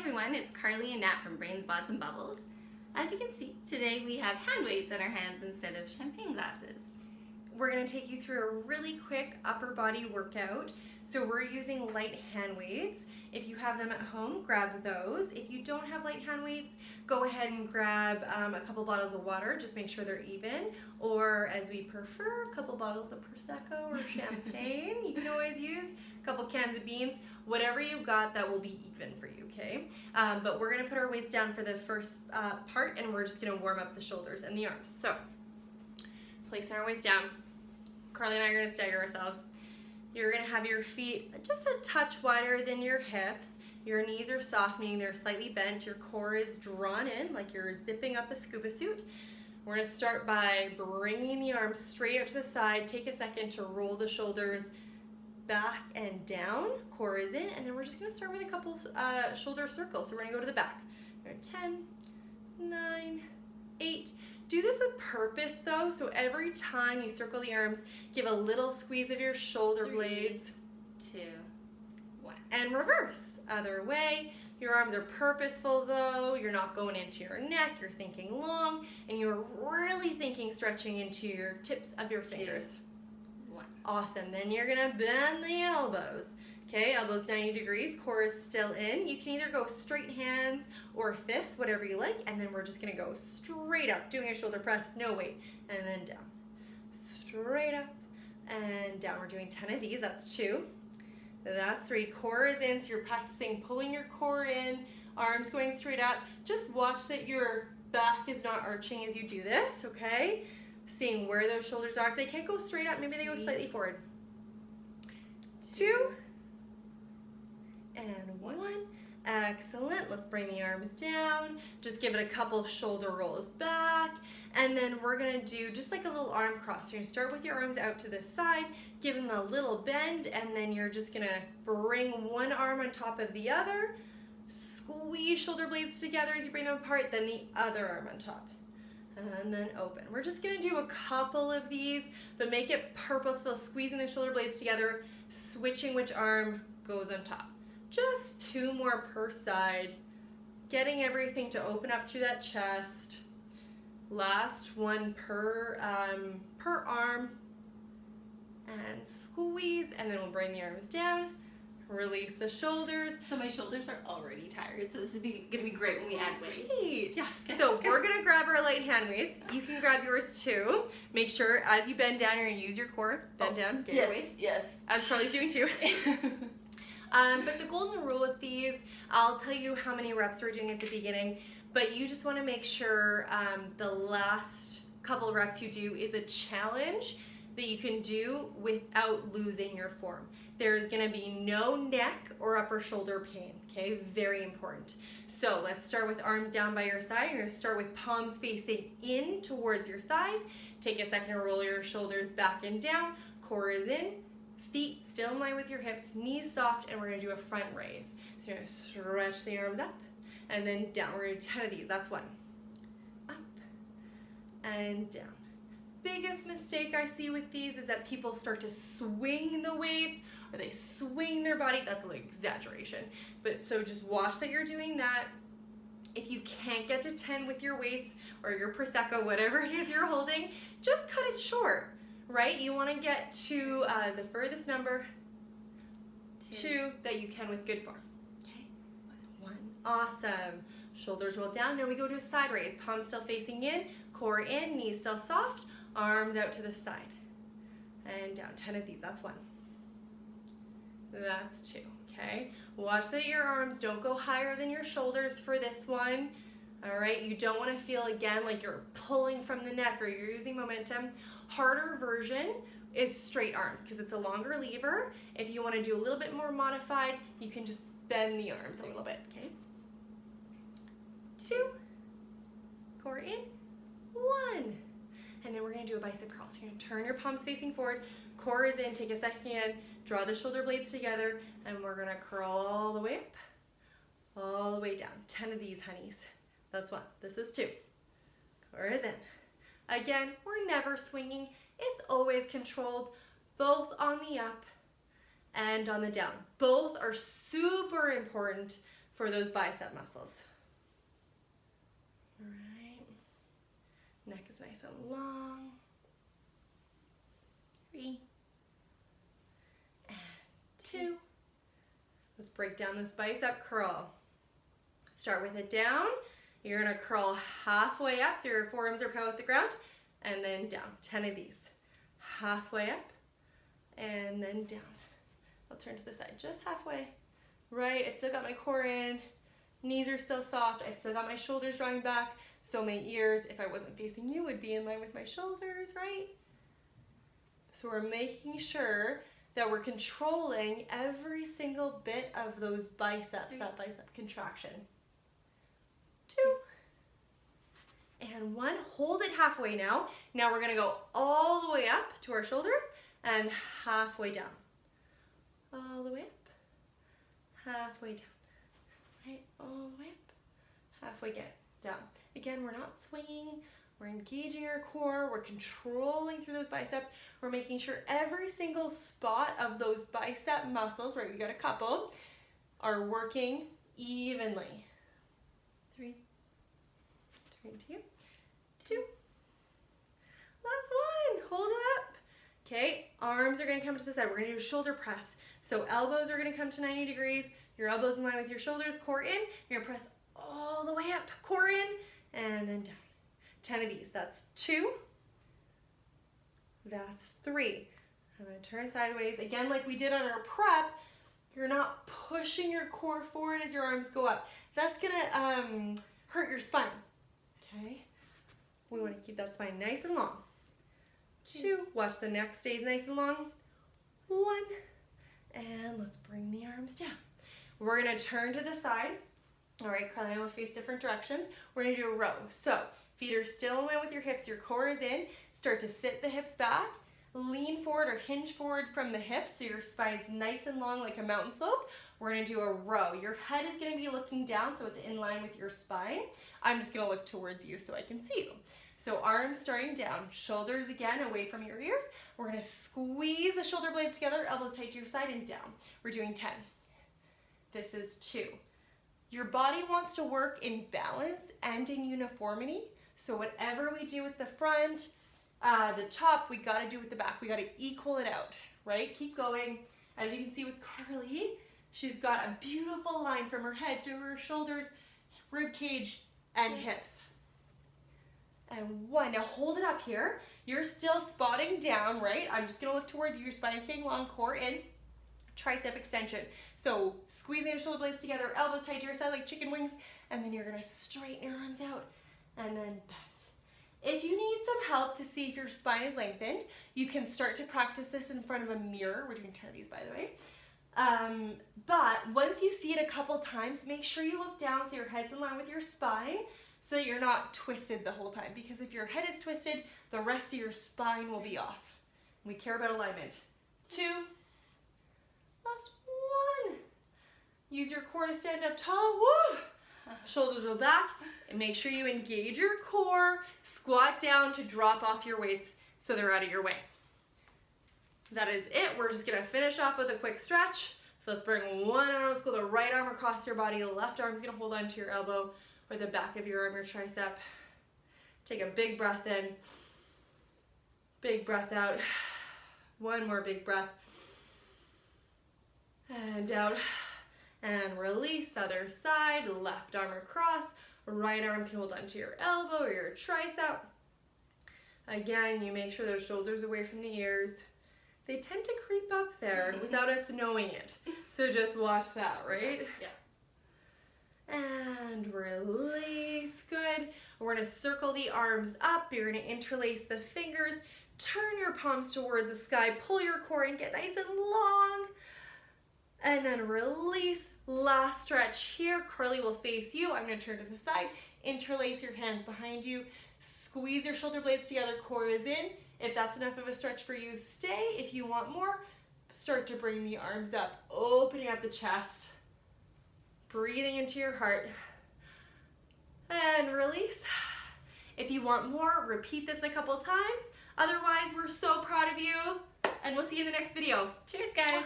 everyone, it's Carly and Nat from Brains, Bots, and Bubbles. As you can see, today we have hand weights in our hands instead of champagne glasses. We're going to take you through a really quick upper body workout. So we're using light hand weights. If you have them at home, grab those. If you don't have light hand weights, go ahead and grab a couple bottles of water. Just make sure they're even. Or as we prefer, a couple bottles of Prosecco or champagne. You can always use a couple cans of beans. Whatever you've got, that will be even for you, okay? But we're going to put our weights down for the first part, and we're just going to warm up the shoulders and the arms. So, placing our weights down. Carly and I are going to stagger ourselves. You're going to have your feet just a touch wider than your hips. Your knees are softening, they're slightly bent. Your core is drawn in like you're zipping up a scuba suit. We're going to start by bringing the arms straight out to the side. Take a second to roll the shoulders back and down. Core is in, and then we're just going to start with a couple shoulder circles. So we're going to go to the back. 10, 9, 8. Do this with purpose though, so every time you circle the arms, give a little squeeze of your shoulder blades. 2, 1. And reverse. Other way. Your arms are purposeful though. You're not going into your neck. You're thinking long, and you're really thinking stretching into your tips of your fingers. 2, 1. Awesome. Then you're going to bend the elbows. Okay, elbows 90 degrees, core is still in. You can either go straight hands or fists, whatever you like, and then we're just gonna go straight up, doing a shoulder press, no weight, and then down. Straight up and down. We're doing 10 of these, that's 2. That's 3, core is in, so you're practicing pulling your core in, arms going straight up. Just watch that your back is not arching as you do this, okay? Seeing where those shoulders are. If they can't go straight up, maybe they go slightly forward. 2. And 1. Excellent. Let's bring the arms down. Just give it a couple shoulder rolls back. And then we're going to do just like a little arm cross. You're going to start with your arms out to the side, give them a little bend, and then you're just going to bring one arm on top of the other. Squeeze shoulder blades together as you bring them apart, then the other arm on top. And then open. We're just going to do a couple of these, but make it purposeful, squeezing the shoulder blades together, switching which arm goes on top. Just 2 more per side, getting everything to open up through that chest. Last one per arm, and squeeze, and then we'll bring the arms down, release the shoulders. So my shoulders are already tired, so this is going to be great when we add weights. Great. Yeah. So we're going to grab our light hand weights. You can grab yours too. Make sure as you bend down, you're going to use your core. Bend down, get your weights. Yes. As Carly's doing too. But the golden rule with these, I'll tell you how many reps we're doing at the beginning, but you just want to make sure the last couple of reps you do is a challenge that you can do without losing your form. There's going to be no neck or upper shoulder pain, okay? Very important. So let's start with arms down by your side. You're going to start with palms facing in towards your thighs. Take a second to roll your shoulders back and down. Core is in. Feet still in line with your hips, knees soft, and we're going to do a front raise. So you're going to stretch the arms up and then down. We're going to do 10 of these. That's 1. Up and down. Biggest mistake I see with these is that people start to swing the weights or they swing their body. That's an exaggeration. But so just watch that you're doing that. If you can't get to 10 with your weights or your Prosecco, whatever it is you're holding, just cut it short. Right? You want to get to the furthest number, 2 that you can with good form. Okay? 1. Awesome. Shoulders roll down. Now we go to a side raise. Palms still facing in, core in, knees still soft, arms out to the side. And down. 10 of these. That's 1. That's 2. Okay? Watch that your arms don't go higher than your shoulders for this one. All right? You don't want to feel again like you're pulling from the neck or you're using momentum. Harder version is straight arms because it's a longer lever. If you want to do a little bit more modified, you can just bend the arms a little bit, okay? 2, core in, 1. And then we're going to do a bicep curl. So you're going to turn your palms facing forward, core is in, take a second, draw the shoulder blades together, and we're going to curl all the way up, all the way down. 10 of these, honeys. That's 1. This is 2. Core is in. Again, we're never swinging. It's always controlled, both on the up and on the down. Both are super important for those bicep muscles. All right. Neck is nice and long. 3. And 2. Let's break down this bicep curl. Start with it down. You're gonna curl halfway up so your forearms are parallel with the ground, and then down. 10 of these. Halfway up, and then down. I'll turn to the side, just halfway. Right, I still got my core in. Knees are still soft. I still got my shoulders drawing back. So my ears, if I wasn't facing you, would be in line with my shoulders, right? So we're making sure that we're controlling every single bit of those biceps, that bicep contraction. 2. And 1. Hold it halfway now. Now we're gonna go all the way up to our shoulders and halfway down. All the way up, halfway down. Right, all the way up, halfway down. Again, we're not swinging. We're engaging our core. We're controlling through those biceps. We're making sure every single spot of those bicep muscles, right, we got a couple, are working evenly. 3. Turn to you. 2. Last one. Hold it up. Okay, arms are going to come to the side. We're going to do a shoulder press. So elbows are going to come to 90 degrees. Your elbows in line with your shoulders, core in. You're going to press all the way up, core in, and then down. 10 of these. That's 2. That's 3. I'm going to turn sideways. Again, like we did on our prep, you're not pushing your core forward as your arms go up. That's going to hurt your spine. Okay? We want to keep that spine nice and long. 2. Watch the neck stays nice and long. 1. And let's bring the arms down. We're going to turn to the side. All right, Carly and I will face different directions. We're going to do a row. So feet are still in line with your hips. Your core is in. Start to sit the hips back. Lean forward or hinge forward from the hips so your spine's nice and long like a mountain slope. We're going to do a row. Your head is going to be looking down so it's in line with your spine. I'm just going to look towards you so I can see you. So arms starting down, shoulders again away from your ears. We're going to squeeze the shoulder blades together, elbows tight to your side and down. We're doing 10. This is 2. Your body wants to work in balance and in uniformity. So whatever we do with the front, the top, we got to do with the back. We got to equal it out, right? Keep going. As you can see with Carly, she's got a beautiful line from her head to her shoulders, rib cage, and hips. And 1. Now hold it up here. You're still spotting down, right? I'm just gonna look towards you. Your spine staying long, core in, tricep extension. So squeezing your shoulder blades together, elbows tight to your side like chicken wings, and then you're gonna straighten your arms out and then bend. If you need some help to see if your spine is lengthened, you can start to practice this in front of a mirror. We're doing 10 of these, by the way. But once you see it a couple times, make sure you look down so your head's in line with your spine, so that you're not twisted the whole time. Because if your head is twisted, the rest of your spine will be off. We care about alignment. 2. Last 1. Use your core to stand up tall. Woo! Shoulders roll back. And make sure you engage your core. Squat down to drop off your weights so they're out of your way. That is it. We're just going to finish off with a quick stretch. So let's bring one arm. Let's go the right arm across your body. The left arm's going to hold on to your elbow or the back of your arm, your tricep. Take a big breath in. Big breath out. One more big breath. And out. And release, other side. Left arm across. Right arm can hold onto your elbow or your tricep. Again, you make sure those shoulders away from the ears. They tend to creep up there without us knowing it. So just watch that, right? Yeah. And release. Good. We're going to circle the arms up. You're going to interlace the fingers. Turn your palms towards the sky. Pull your core and get nice and long. And then release. Last stretch here. Carly will face you. I'm going to turn to the side. Interlace your hands behind you. Squeeze your shoulder blades together. Core is in. If that's enough of a stretch for you, stay. If you want more, start to bring the arms up. Opening up the chest. Breathing into your heart. And release. If you want more, repeat this a couple times. Otherwise, we're so proud of you. And we'll see you in the next video. Cheers, guys.